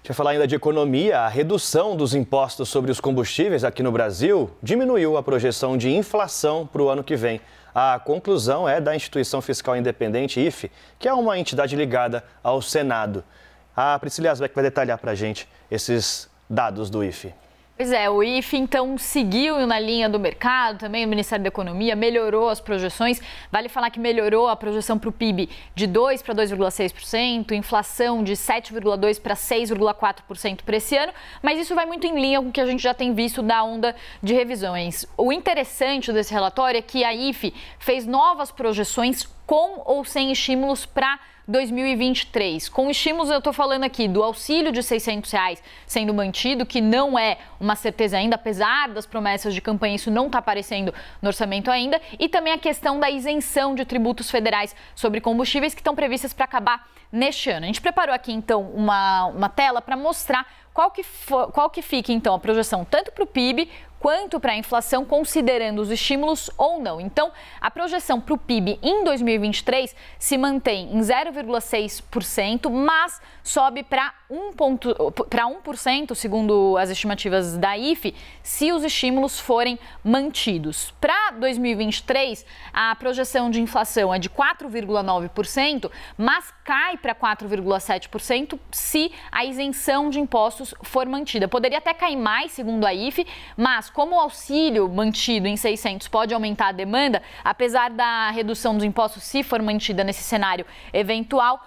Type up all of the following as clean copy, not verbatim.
Deixa eu falar ainda de economia. A redução dos impostos sobre os combustíveis aqui no Brasil diminuiu a projeção de inflação para o ano que vem. A conclusão é da Instituição Fiscal Independente, IFE, que é uma entidade ligada ao Senado. A Priscila Asbeck vai detalhar para a gente esses dados do IFE. Pois é, o IFE então seguiu na linha do mercado, também o Ministério da Economia melhorou as projeções. Vale falar que melhorou a projeção para o PIB de 2% para 2,6%, inflação de 7,2% para 6,4% para esse ano, mas isso vai muito em linha com o que a gente já tem visto da onda de revisões. O interessante desse relatório é que a IFE fez novas projeções com ou sem estímulos para 2023. Com estímulos, eu estou falando aqui do auxílio de R$600 sendo mantido, que não é uma certeza ainda, apesar das promessas de campanha, isso não está aparecendo no orçamento ainda, e também a questão da isenção de tributos federais sobre combustíveis que estão previstas para acabar neste ano. A gente preparou aqui, então, uma tela para mostrar qual que fica, então, a projeção tanto para o PIB quanto para a inflação, considerando os estímulos ou não. Então, a projeção para o PIB em 2023 se mantém em 0,6%, mas sobe para 1%, segundo as estimativas da IFE, se os estímulos forem mantidos. Para 2023, a projeção de inflação é de 4,9%, mas cai para 4,7% se a isenção de impostos for mantida. Poderia até cair mais, segundo a IFE, mas como o auxílio mantido em R$600 pode aumentar a demanda, apesar da redução dos impostos, se for mantida nesse cenário eventual,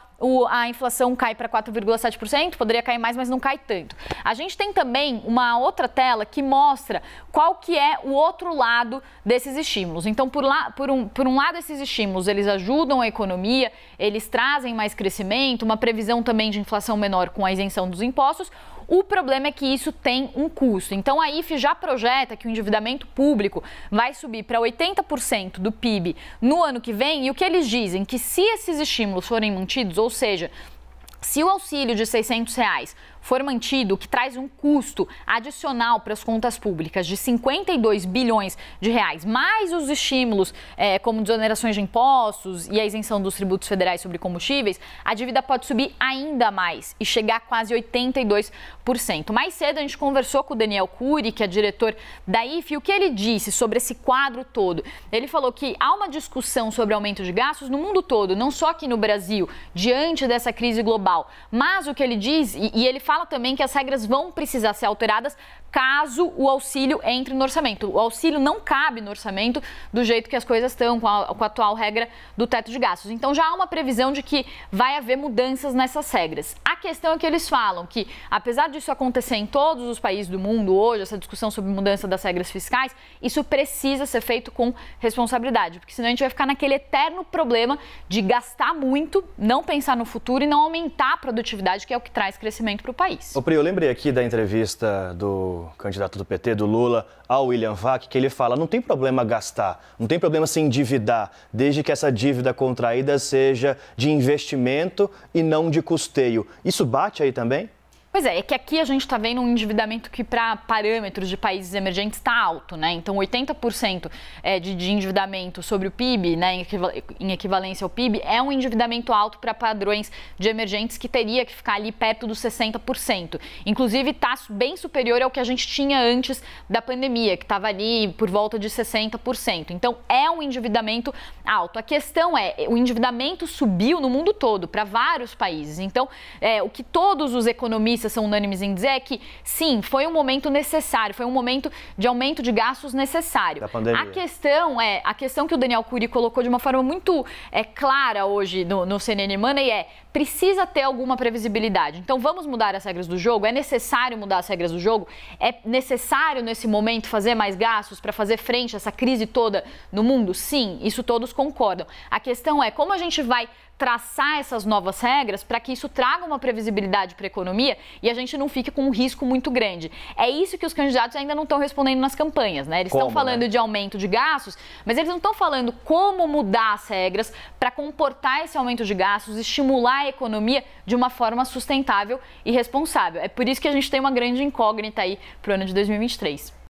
a inflação cai para 4,7%, poderia cair mais, mas não cai tanto. A gente tem também uma outra tela que mostra qual que é o outro lado desses estímulos. Então, por um lado, esses estímulos, eles ajudam a economia, eles trazem mais crescimento, uma previsão também de inflação menor com a isenção dos impostos. O problema é que isso tem um custo. Então, a IFE já projeta que o endividamento público vai subir para 80% do PIB no ano que vem. E o que eles dizem? Que se esses estímulos forem mantidos, ou seja, se o auxílio de R$600 for mantido, que traz um custo adicional para as contas públicas de 52 bilhões de reais, mais os estímulos como desonerações de impostos e a isenção dos tributos federais sobre combustíveis, a dívida pode subir ainda mais e chegar a quase 82%. Mais cedo a gente conversou com o Daniel Cury, que é diretor da IFE, e o que ele disse sobre esse quadro todo? Ele falou que há uma discussão sobre aumento de gastos no mundo todo, não só aqui no Brasil, diante dessa crise global, mas o que ele diz, e ele fala também que as regras vão precisar ser alteradas caso o auxílio entre no orçamento. O auxílio não cabe no orçamento do jeito que as coisas estão, com a atual regra do teto de gastos. Então já há uma previsão de que vai haver mudanças nessas regras. A questão é que eles falam que, apesar disso acontecer em todos os países do mundo hoje, essa discussão sobre mudança das regras fiscais, isso precisa ser feito com responsabilidade, porque senão a gente vai ficar naquele eterno problema de gastar muito, não pensar no futuro e não aumentar a produtividade, que é o que traz crescimento para o país. Ô Pri, eu lembrei aqui da entrevista do candidato do PT, do Lula, ao William Vac, que ele fala, não tem problema gastar, não tem problema se endividar, desde que essa dívida contraída seja de investimento e não de custeio. Isso bate aí também? Pois é que aqui a gente está vendo um endividamento que, para parâmetros de países emergentes, está alto, né? Então, 80% de endividamento sobre o PIB, né, em equivalência ao PIB, é um endividamento alto para padrões de emergentes que teria que ficar ali perto dos 60%. Inclusive, está bem superior ao que a gente tinha antes da pandemia, que estava ali por volta de 60%. Então, é um endividamento alto. A questão é, o endividamento subiu no mundo todo, para vários países. Então, o que todos os economistas são unânimes em dizer é que, sim, foi um momento necessário, foi um momento de aumento de gastos necessário. Da pandemia. A questão que o Daniel Cury colocou de uma forma muito clara hoje no CNN Money precisa ter alguma previsibilidade. Então, vamos mudar as regras do jogo? É necessário mudar as regras do jogo? É necessário, nesse momento, fazer mais gastos para fazer frente a essa crise toda no mundo? Sim, isso todos concordam. A questão é como a gente vai traçar essas novas regras para que isso traga uma previsibilidade para a economia e a gente não fique com um risco muito grande. É isso que os candidatos ainda não estão respondendo nas campanhas, né? Eles estão falando de aumento de gastos, mas eles não estão falando como mudar as regras para comportar esse aumento de gastos, estimular a economia de uma forma sustentável e responsável. É por isso que a gente tem uma grande incógnita aí para o ano de 2023.